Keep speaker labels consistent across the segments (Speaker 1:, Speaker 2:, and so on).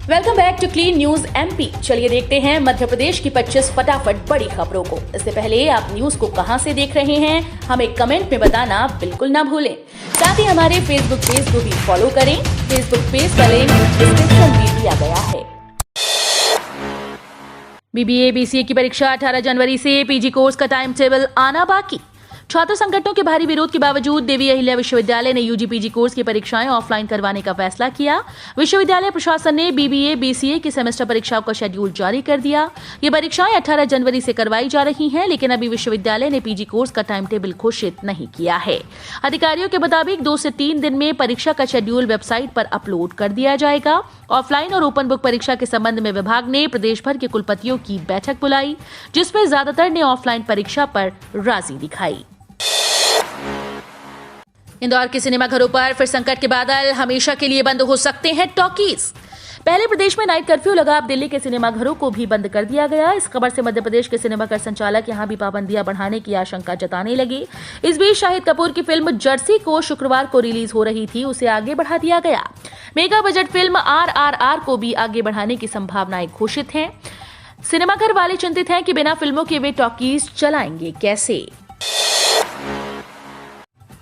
Speaker 1: Welcome back to clean news MP. चलिए देखते हैं मध्य प्रदेश की 25 फटाफट बड़ी खबरों को। इससे पहले आप न्यूज को कहां से देख रहे हैं, हमें कमेंट में बताना बिल्कुल ना भूलें। साथ ही हमारे फेसबुक पेज को भी फॉलो करें। फेसबुक पेज का लिंक डिस्क्रिप्शन में दिया गया है। बीबीए बीसीए की परीक्षा 18 जनवरी से, पीजी कोर्स का टाइम टेबल आना बाकी। छात्र संगठनों के भारी विरोध के बावजूद देवी अहिल्या विश्वविद्यालय ने यूजी पीजी कोर्स की परीक्षाएं ऑफलाइन करवाने का फैसला किया। विश्वविद्यालय प्रशासन ने बीबीए बीसीए की सेमेस्टर परीक्षाओं का शेड्यूल जारी कर दिया। ये परीक्षाएं 18 जनवरी से करवाई जा रही हैं, लेकिन अभी विश्वविद्यालय ने पीजी कोर्स का टाइम टेबल घोषित नहीं किया है। अधिकारियों के मुताबिक 2 से 3 दिन में परीक्षा का शेड्यूल वेबसाइट पर अपलोड कर दिया जाएगा। ऑफलाइन और ओपन बुक परीक्षा के संबंध में विभाग ने प्रदेश भर के कुलपतियों की बैठक बुलाई, जिसमें ज्यादातर ने ऑफलाइन परीक्षा पर राजी दिखाई। इंदौर के सिनेमा घरों पर फिर संकट के बादल, हमेशा के लिए बंद हो सकते हैं टॉकीज। पहले प्रदेश में नाइट कर्फ्यू लगा, अब दिल्ली के सिनेमा घरों को भी बंद कर दिया गया। इस खबर से मध्य प्रदेश के सिनेमा घर संचालक यहां भी पाबंदियां बढ़ाने की आशंका जताने लगे। इस बीच शाहिद कपूर की फिल्म जर्सी को शुक्रवार को रिलीज हो रही थी, उसे आगे बढ़ा दिया गया। मेगा बजट फिल्म RRR को भी आगे बढ़ाने की संभावनाएं घोषित हैं। सिनेमाघर वाले चिंतित हैं कि बिना फिल्मों के वे टॉकीज चलाएंगे कैसे।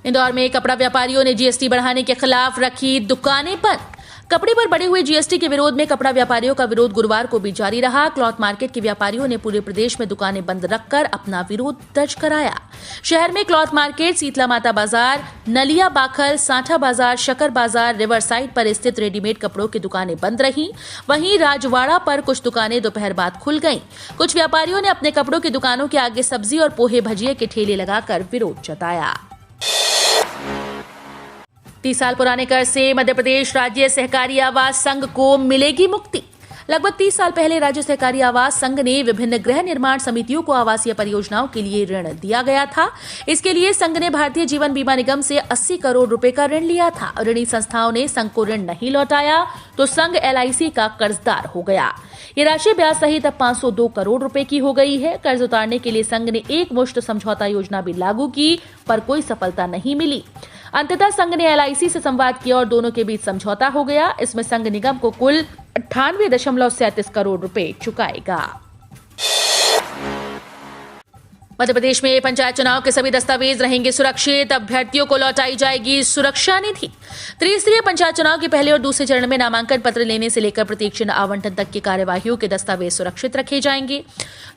Speaker 1: इंदौर में कपड़ा व्यापारियों ने जीएसटी बढ़ाने के खिलाफ रखी दुकानें बंद। कपड़े पर बढ़े हुए जीएसटी के विरोध में कपड़ा व्यापारियों का विरोध गुरुवार को भी जारी रहा। क्लॉथ मार्केट के व्यापारियों ने पूरे प्रदेश में दुकानें बंद रखकर अपना विरोध दर्ज कराया। शहर में क्लॉथ मार्केट, शीतला माता बाजार, नलिया बाखल, सांठा बाजार, शकर बाजार, रिवर साइड पर स्थित रेडीमेड कपड़ों की दुकानें बंद रहीं। वहीं राजवाड़ा पर कुछ दुकानें दोपहर बाद खुल गईं। कुछ व्यापारियों ने अपने कपड़ों की दुकानों के आगे सब्जी और पोहे भजिए के ठेले लगाकर विरोध जताया। 30 साल पुराने कर से मध्य प्रदेश राज्य सहकारी आवास संघ को मिलेगी मुक्ति। लगभग 30 साल पहले राज्य सहकारी आवास संघ ने विभिन्न गृह निर्माण समितियों को आवासीय परियोजनाओं के लिए ऋण दिया गया था। इसके लिए संघ ने भारतीय जीवन बीमा निगम से 80 करोड़ रुपए का ऋण लिया था। ऋणी संस्थाओं ने संघ को ऋण नहीं लौटाया तो संघ LIC का कर्जदार हो गया। ये राशि ब्याज सहित अब 502 करोड़ रुपए की हो गई है। कर्ज उतारने के लिए संघ ने एक मुश्त समझौता योजना भी लागू की, पर कोई सफलता नहीं मिली। अंततः संघ ने LIC से संवाद किया और दोनों के बीच समझौता हो गया। इसमें संघ निगम को कुल 98.37 करोड़ रुपए चुकाएगा। मध्य प्रदेश में पंचायत चुनाव के सभी दस्तावेज रहेंगे सुरक्षित। अभ्यर्थियों को लौटाई जाएगी सुरक्षा निधि। त्रिस्तरीय पंचायत चुनाव के पहले और दूसरे चरण में नामांकन पत्र लेने से लेकर प्रतीक चिन्ह आवंटन तक की कार्यवाहियों के दस्तावेज सुरक्षित रखे जाएंगे।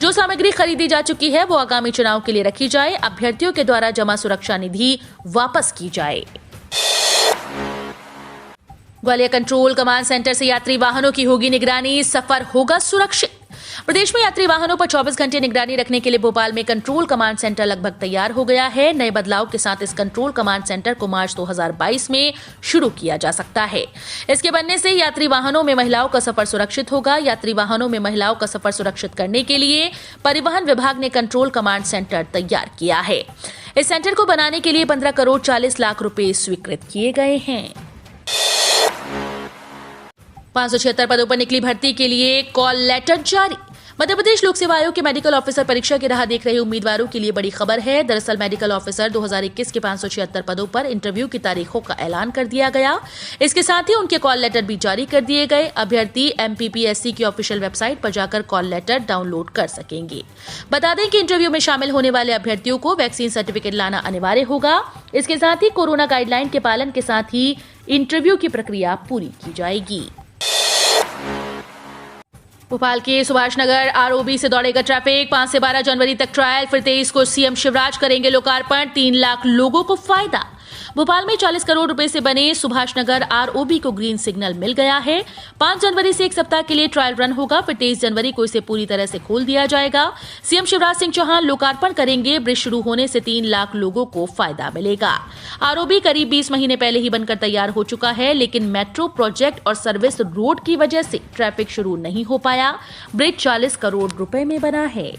Speaker 1: जो सामग्री खरीदी जा चुकी है वो आगामी चुनाव के लिए रखी जाए। अभ्यर्थियों के द्वारा जमा सुरक्षा निधि वापस की जाए। ग्वालियर कंट्रोल कमांड सेंटर से यात्री वाहनों की होगी निगरानी, सफर होगा सुरक्षित। प्रदेश में यात्री वाहनों पर 24 घंटे निगरानी रखने के लिए भोपाल में कंट्रोल कमांड सेंटर लगभग तैयार हो गया है। नए बदलाव के साथ इस कंट्रोल कमांड सेंटर को मार्च 2022 में शुरू किया जा सकता है। इसके बनने से यात्री वाहनों में महिलाओं का सफर सुरक्षित होगा। यात्री वाहनों में महिलाओं का सफर सुरक्षित करने के लिए परिवहन विभाग ने कंट्रोल कमांड सेंटर तैयार किया है। इस सेंटर को बनाने के लिए 15 करोड़ 40 लाख रुपए स्वीकृत किए गए हैं। 576 पदों पर निकली भर्ती के लिए कॉल लेटर जारी। मध्य प्रदेश लोक सेवा आयोग के मेडिकल ऑफिसर परीक्षा की राह देख रहे उम्मीदवारों के लिए बड़ी खबर है। दरअसल मेडिकल ऑफिसर 2021 के 576 पदों पर इंटरव्यू की तारीखों का ऐलान कर दिया गया। इसके साथ ही उनके कॉल लेटर भी जारी कर दिए गए। अभ्यर्थी MPPSC की ऑफिशियल वेबसाइट पर जाकर कॉल लेटर डाउनलोड कर सकेंगे। बता दें कि इंटरव्यू में शामिल होने वाले अभ्यर्थियों को वैक्सीन सर्टिफिकेट लाना अनिवार्य होगा। इसके साथ ही कोरोना गाइडलाइन के पालन के साथ ही इंटरव्यू की प्रक्रिया पूरी की जाएगी। भोपाल के सुभाष नगर ROB से दौड़ेगा ट्रैफिक। 5 से 12 जनवरी तक ट्रायल, फिर 23 को CM शिवराज करेंगे लोकार्पण। 3 लाख लोगों को फायदा। भोपाल में 40 करोड़ रुपए से बने सुभाष नगर ROB को ग्रीन सिग्नल मिल गया है। 5 जनवरी से एक सप्ताह के लिए ट्रायल रन होगा, फिर 23 जनवरी को इसे पूरी तरह से खोल दिया जाएगा। CM शिवराज सिंह चौहान लोकार्पण करेंगे। ब्रिज शुरू होने से 3 लाख लोगों को फायदा मिलेगा। ROB करीब 20 महीने पहले ही बनकर तैयार हो चुका है, लेकिन मेट्रो प्रोजेक्ट और सर्विस रोड की वजह से ट्रैफिक शुरू नहीं हो पाया। ब्रिज 40 करोड़ रुपए में बना है।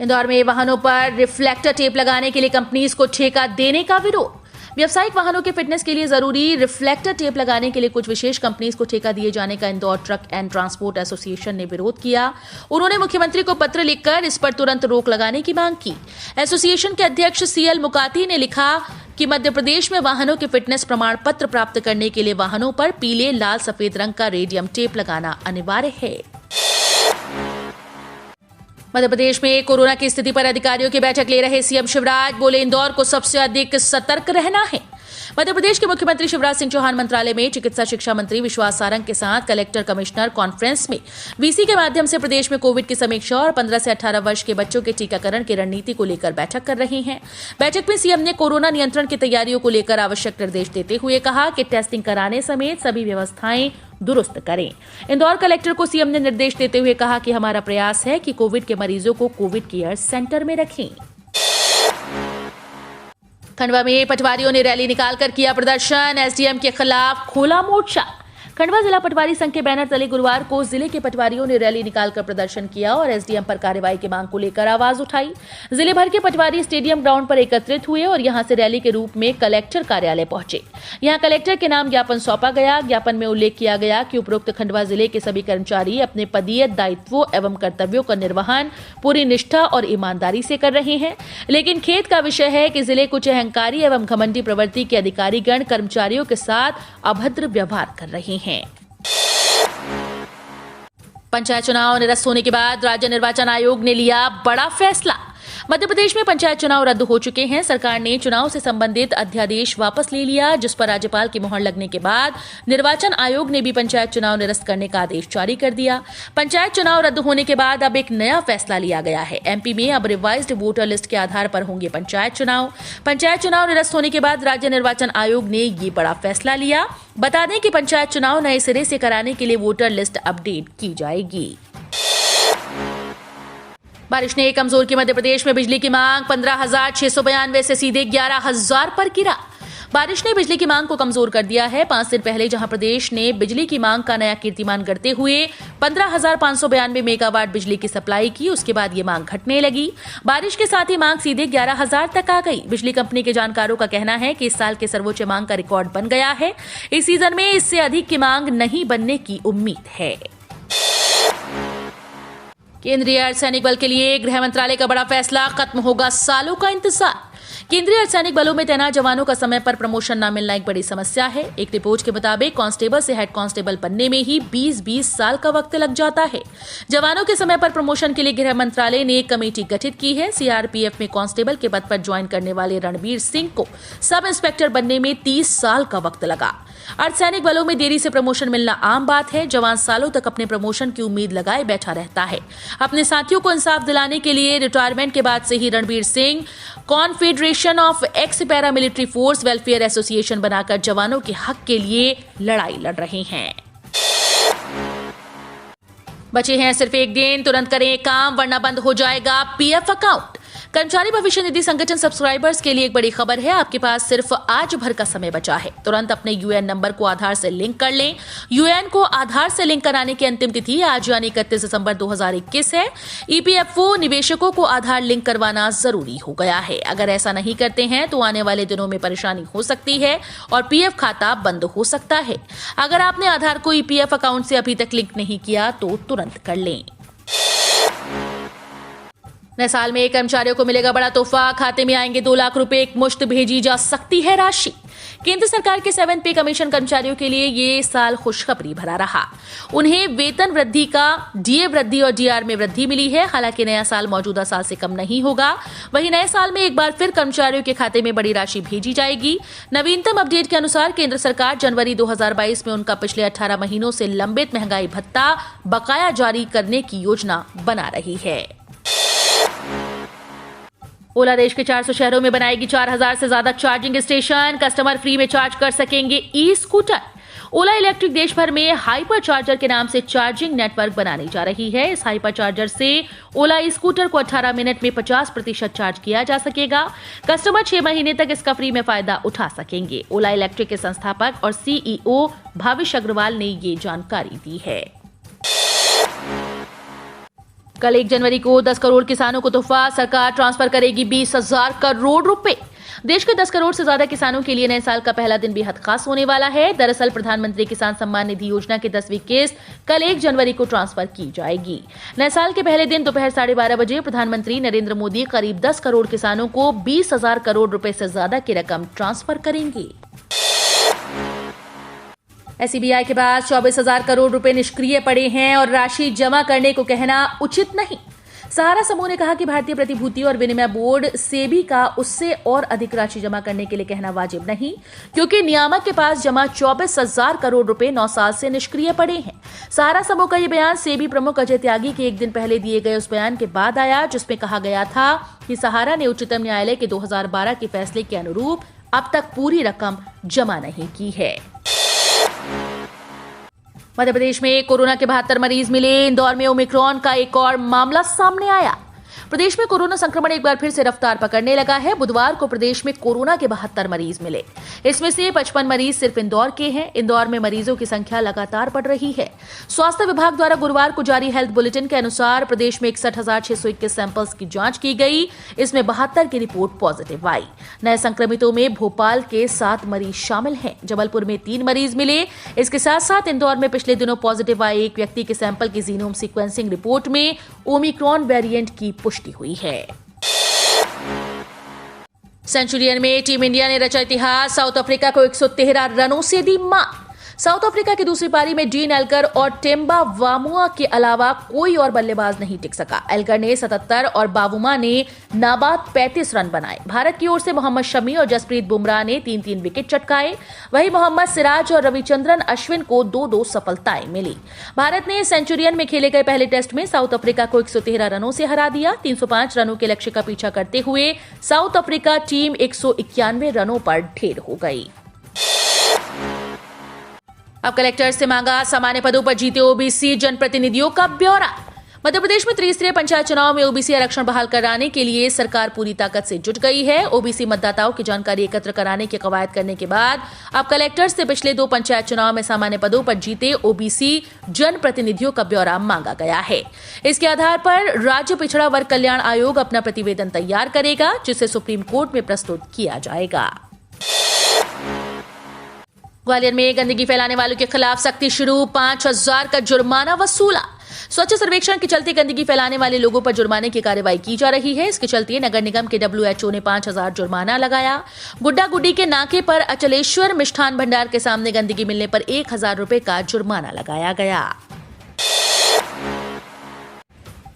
Speaker 1: इंदौर में वाहनों पर रिफ्लेक्टर टेप लगाने के लिए कंपनीज को ठेका देने का विरोध। व्यावसायिक वाहनों के फिटनेस के लिए जरूरी रिफ्लेक्टर टेप लगाने के लिए कुछ विशेष कंपनीज को ठेका दिए जाने का Indore truck and transport association ने विरोध किया। उन्होंने मुख्यमंत्री को पत्र लिखकर इस पर तुरंत रोक लगाने की मांग की। एसोसिएशन के अध्यक्ष सीएल मुकाती ने लिखा कि मध्य प्रदेश में वाहनों के फिटनेस प्रमाण पत्र प्राप्त करने के लिए वाहनों पर पीले, लाल, सफेद रंग का रेडियम टेप लगाना अनिवार्य है। मध्य प्रदेश में कोरोना की स्थिति पर अधिकारियों की बैठक ले रहे सीएम शिवराज बोले, इंदौर को सबसे अधिक सतर्क रहना है। मध्य प्रदेश के मुख्यमंत्री शिवराज सिंह चौहान मंत्रालय में चिकित्सा शिक्षा मंत्री विश्वास सारंग के साथ कलेक्टर कमिश्नर कॉन्फ्रेंस में वीसी के माध्यम से प्रदेश में कोविड की समीक्षा और 15 से 18 वर्ष के बच्चों के टीकाकरण की रणनीति को लेकर बैठक कर रहे हैं। बैठक में सीएम ने कोरोना नियंत्रण की तैयारियों को लेकर आवश्यक निर्देश देते हुए कहा कि टेस्टिंग कराने समेत सभी व्यवस्थाएं दुरुस्त करें। इंदौर कलेक्टर को सीएम ने निर्देश देते हुए कहा कि हमारा प्रयास है कि कोविड के मरीजों को कोविड केयर सेंटर में रखें। खंडवा में पटवारियों ने रैली निकालकर किया प्रदर्शन, एसडीएम के खिलाफ खोला मोर्चा। खंडवा जिला पटवारी संघ के बैनर तले गुरुवार को जिले के पटवारियों ने रैली निकालकर प्रदर्शन किया और एसडीएम पर कार्रवाई की मांग को लेकर आवाज उठाई। जिले भर के पटवारी स्टेडियम ग्राउंड पर एकत्रित हुए और यहां से रैली के रूप में कलेक्टर कार्यालय पहुंचे। यहां कलेक्टर के नाम ज्ञापन सौंपा गया। ज्ञापन में उल्लेख किया गया कि उपरोक्त खंडवा जिले के सभी कर्मचारी अपने पदीय दायित्वों एवं कर्तव्यों का निर्वहन पूरी निष्ठा और ईमानदारी से कर रहे हैं, लेकिन खेद का विषय है कि जिले कुछ अहंकारी एवं घमंडी प्रवृत्ति के अधिकारीगण कर्मचारियों के साथ अभद्र व्यवहार कर रहे हैं। पंचायत चुनाव निरस्त होने के बाद राज्य निर्वाचन आयोग ने लिया बड़ा फैसला। मध्य प्रदेश में पंचायत चुनाव रद्द हो चुके हैं। सरकार ने चुनाव से संबंधित अध्यादेश वापस ले लिया, जिस पर राज्यपाल की मुहर लगने के बाद निर्वाचन आयोग ने भी पंचायत चुनाव निरस्त करने का आदेश जारी कर दिया। पंचायत चुनाव रद्द होने के बाद अब एक नया फैसला लिया गया है। एमपी में अब रिवाइज्ड वोटर लिस्ट के आधार पर होंगे पंचायत चुनाव। पंचायत चुनाव निरस्त होने के बाद राज्य निर्वाचन आयोग ने ये बड़ा फैसला लिया। बता दें कि पंचायत चुनाव नए सिरे से कराने के लिए वोटर लिस्ट अपडेट की जाएगी। बारिश ने कमजोर की मध्य प्रदेश में बिजली की मांग 15,692 से सीधे 11,000 पर गिरा। बारिश ने बिजली की मांग को कमजोर कर दिया है। 5 दिन पहले जहां प्रदेश ने बिजली की मांग का नया कीर्तिमान गढ़ते हुए 15,592 मेगावाट बिजली की सप्लाई की, उसके बाद ये मांग घटने लगी। बारिश के साथ ही मांग सीधे 11,000 तक आ गई। बिजली कंपनी के जानकारों का कहना है कि इस साल के सर्वोच्च मांग का रिकॉर्ड बन गया है। इस सीजन में इससे अधिक की मांग नहीं बनने की उम्मीद है। केंद्रीय अर्धसैनिक बल के लिए गृह मंत्रालय का बड़ा फैसला, खत्म होगा सालों का इंतजार। केंद्रीय अर्धसैनिक बलों में तैनात जवानों का समय पर प्रमोशन न मिलना एक बड़ी समस्या है। एक रिपोर्ट के मुताबिक कांस्टेबल से हेड कांस्टेबल बनने में ही 20-20 साल का वक्त लग जाता है। जवानों के समय पर प्रमोशन के लिए गृह मंत्रालय ने एक कमेटी गठित की है। सीआरपीएफ में कांस्टेबल के पद पर ज्वाइन करने वाले रणबीर सिंह को सब इंस्पेक्टर बनने में 30 साल का वक्त लगा। अर्धसैनिक बलों में देरी से प्रमोशन मिलना आम बात है। जवान सालों तक अपने प्रमोशन की उम्मीद लगाए बैठा रहता है। अपने साथियों को इंसाफ दिलाने के लिए रिटायरमेंट के बाद से ही Ranbir Singh confederation of ex paramilitary force welfare association बनाकर जवानों के हक के लिए लड़ाई लड़ रहे हैं। बचे हैं सिर्फ एक दिन, तुरंत करें काम वरना बंद हो जाएगा पीएफ अकाउंट। कर्मचारी भविष्य निधि संगठन सब्सक्राइबर्स के लिए एक बड़ी खबर है। आपके पास सिर्फ आज भर का समय बचा है। तुरंत अपने यूएएन नंबर को आधार से लिंक कर लें। यूएएन को आधार से लिंक कराने की अंतिम तिथि आज यानी 31 दिसंबर 2021 है। ईपीएफओ निवेशकों को आधार लिंक करवाना जरूरी हो गया है। अगर ऐसा नहीं करते हैं तो आने वाले दिनों में परेशानी हो सकती है और पीएफ खाता बंद हो सकता है। अगर आपने आधार को ईपीएफ अकाउंट से अभी तक लिंक नहीं किया तो तुरंत कर लें। नए साल में कर्मचारियों को मिलेगा बड़ा तोहफा, खाते में आएंगे 2 लाख रुपए, एक मुश्त भेजी जा सकती है राशि। केंद्र सरकार के 7th पे कमीशन कर्मचारियों के लिए ये साल खुशखबरी भरा रहा। उन्हें वेतन वृद्धि का डीए वृद्धि और डीआर में वृद्धि मिली है। हालांकि नया साल मौजूदा साल से कम नहीं होगा। वहीं नए साल में एक बार फिर कर्मचारियों के खाते में बड़ी राशि भेजी जाएगी। नवीनतम अपडेट के अनुसार केंद्र सरकार जनवरी 2022 में उनका पिछले 18 महीनों से लंबित महंगाई भत्ता बकाया जारी करने की योजना बना रही है। ओला देश के 400 शहरों में बनाएगी 4000 से ज्यादा चार्जिंग स्टेशन। कस्टमर फ्री में चार्ज कर सकेंगे ई स्कूटर। ओला इलेक्ट्रिक देश भर में हाइपर चार्जर के नाम से चार्जिंग नेटवर्क बनाने जा रही है। इस हाइपर चार्जर से ओला ई स्कूटर को 18 मिनट में 50% चार्ज किया जा सकेगा। कस्टमर 6 महीने तक इसका फ्री में फायदा उठा सकेंगे। ओला इलेक्ट्रिक के संस्थापक और सीईओ भाविश अग्रवाल ने ये जानकारी दी है। कल 1 जनवरी को 10 करोड़ किसानों को तोहफा, सरकार ट्रांसफर करेगी 20,000 करोड़ रुपए। देश के 10 करोड़ से ज्यादा किसानों के लिए नए साल का पहला दिन बेहद खास होने वाला है। दरअसल प्रधानमंत्री किसान सम्मान निधि योजना की 10वीं किस्त कल 1 जनवरी को ट्रांसफर की जाएगी। नए साल के पहले दिन दोपहर 12:30 बजे प्रधानमंत्री नरेंद्र मोदी करीब 10 करोड़ किसानों को 20,000 करोड़ रुपए से ज्यादा की रकम ट्रांसफर करेंगे। एसबीआई के पास 24,000 करोड़ रुपए निष्क्रिय पड़े हैं और राशि जमा करने को कहना उचित नहीं। सहारा समूह ने कहा कि भारतीय प्रतिभूति और विनिमय बोर्ड सेबी का उससे और अधिक राशि जमा करने के लिए कहना वाजिब नहीं, क्योंकि नियामक के पास जमा 24,000 करोड़ रुपए 9 साल से निष्क्रिय पड़े हैं। सहारा समूह का यह बयान सेबी प्रमुख अजय त्यागी के एक दिन पहले दिए गए उस बयान के बाद आया जिसमें कहा गया था कि सहारा ने उच्चतम न्यायालय के 2012 के फैसले के अनुरूप अब तक पूरी रकम जमा नहीं की है। मध्य प्रदेश में कोरोना के 72 मरीज मिले। इंदौर में ओमिक्रॉन का एक और मामला सामने आया। प्रदेश में कोरोना संक्रमण एक बार फिर से रफ्तार पकड़ने लगा है। बुधवार को प्रदेश में कोरोना के 72 मरीज मिले। इसमें से 55 मरीज सिर्फ इंदौर के हैं। इंदौर में मरीजों की संख्या लगातार बढ़ रही है। स्वास्थ्य विभाग द्वारा गुरुवार को जारी हेल्थ बुलेटिन के अनुसार प्रदेश में 61,621 सैंपल्स की जांच की गई। इसमें 72 की रिपोर्ट पॉजिटिव आई। नए संक्रमितों में भोपाल के 7 मरीज शामिल हैं। जबलपुर में 3 मरीज मिले। इसके साथ साथ इंदौर में पिछले दिनों पॉजिटिव आए एक व्यक्ति के सैंपल की जीनोम सीक्वेंसिंग रिपोर्ट में ओमिक्रॉन वेरिएंट की पुष्टि हुई है। सेंचुरियन में टीम इंडिया ने रचा इतिहास। साउथ अफ्रीका को 113 रनों से दी मात। साउथ अफ्रीका की दूसरी पारी में डीन एल्गर और टेम्बा वामुआ के अलावा कोई और बल्लेबाज नहीं टिक सका। एल्गर ने 77 और बावुमा ने नाबाद 35 रन बनाए। भारत की ओर से मोहम्मद शमी और जसप्रीत बुमराह ने 3-3 विकेट चटकाए। वहीं मोहम्मद सिराज और रविचंद्रन अश्विन को 2-2 सफलताएं मिली। भारत ने सेंचुरियन में खेले गए पहले टेस्ट में साउथ अफ्रीका को 113 रनों से हरा दिया। 305 रनों के लक्ष्य का पीछा करते हुए साउथ अफ्रीका टीम 191 रनों पर ढेर हो गई। अब कलेक्टर से मांगा सामान्य पदों पर जीते ओबीसी जनप्रतिनिधियों का ब्यौरा। मध्य प्रदेश में त्रिस्तरीय पंचायत चुनाव में ओबीसी आरक्षण बहाल कराने के लिए सरकार पूरी ताकत से जुट गई है। ओबीसी मतदाताओं की जानकारी एकत्र कराने की कवायद करने के बाद अब कलेक्टर से पिछले 2 पंचायत चुनाव में सामान्य पदों पर जीते ओबीसी जनप्रतिनिधियों का ब्यौरा मांगा गया है। इसके आधार पर राज्य पिछड़ा वर्ग कल्याण आयोग अपना प्रतिवेदन तैयार करेगा, जिसे सुप्रीम कोर्ट में प्रस्तुत किया जाएगा। ग्वालियर में गंदगी फैलाने वालों के खिलाफ सख्ती शुरू। 5,000 का जुर्माना वसूला। स्वच्छ सर्वेक्षण के चलते गंदगी फैलाने वाले लोगों पर जुर्माने की कार्रवाई की जा रही है। इसके चलते नगर निगम के WHO ने 5,000 जुर्माना लगाया। गुड्डा गुड्डी के नाके पर अचलेश्वर मिष्ठान भंडार के सामने गंदगी मिलने पर 1,000 रुपए का जुर्माना लगाया गया।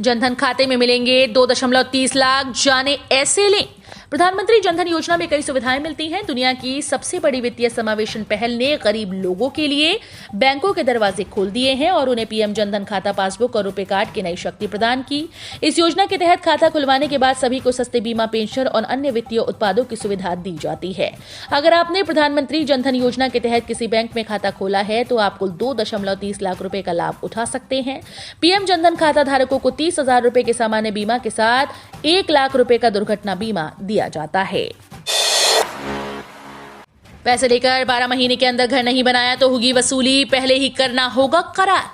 Speaker 1: जनधन खाते में मिलेंगे 2.30 लाख, जाने ऐसे लें। प्रधानमंत्री जनधन योजना में कई सुविधाएं मिलती हैं। दुनिया की सबसे बड़ी वित्तीय समावेशन पहल ने गरीब लोगों के लिए बैंकों के दरवाजे खोल दिए हैं और उन्हें पीएम जनधन खाता पासबुक और रुपे कार्ड की नई शक्ति प्रदान की। इस योजना के तहत खाता खुलवाने के बाद सभी को सस्ते बीमा, पेंशन और अन्य वित्तीय उत्पादों की सुविधा दी जाती है। अगर आपने प्रधानमंत्री जनधन योजना के तहत किसी बैंक में खाता खोला है तो आप कुल 2.30 लाख रुपए का लाभ उठा सकते हैं। पीएम जनधन खाता धारकों को 30,000 रुपए के सामान्य बीमा के साथ 1 लाख रुपए का दुर्घटना बीमा दिया जाता है। पैसे लेकर 12 महीने के अंदर घर नहीं बनाया तो होगी वसूली, पहले ही करना होगा करार।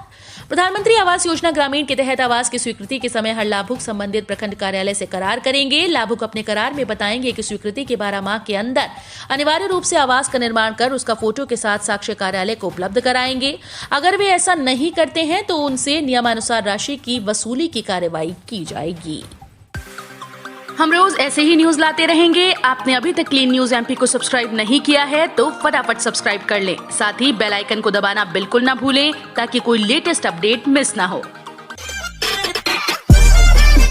Speaker 1: प्रधानमंत्री आवास योजना ग्रामीण के तहत आवास की स्वीकृति के समय हर लाभुक संबंधित प्रखंड कार्यालय से करार करेंगे। लाभुक अपने करार में बताएंगे कि स्वीकृति के 12 माह के अंदर अनिवार्य रूप से आवास का निर्माण कर उसका फोटो के साथ साक्ष्य कार्यालय को उपलब्ध कराएंगे। अगर वे ऐसा नहीं करते हैं तो उनसे नियमानुसार राशि की वसूली की कार्रवाई की जाएगी। हम रोज ऐसे ही न्यूज लाते रहेंगे। आपने अभी तक क्लीन न्यूज एमपी को सब्सक्राइब नहीं किया है तो फटाफट सब्सक्राइब कर लें। साथ ही बेल आइकन को दबाना बिल्कुल ना भूलें ताकि कोई लेटेस्ट अपडेट मिस ना हो।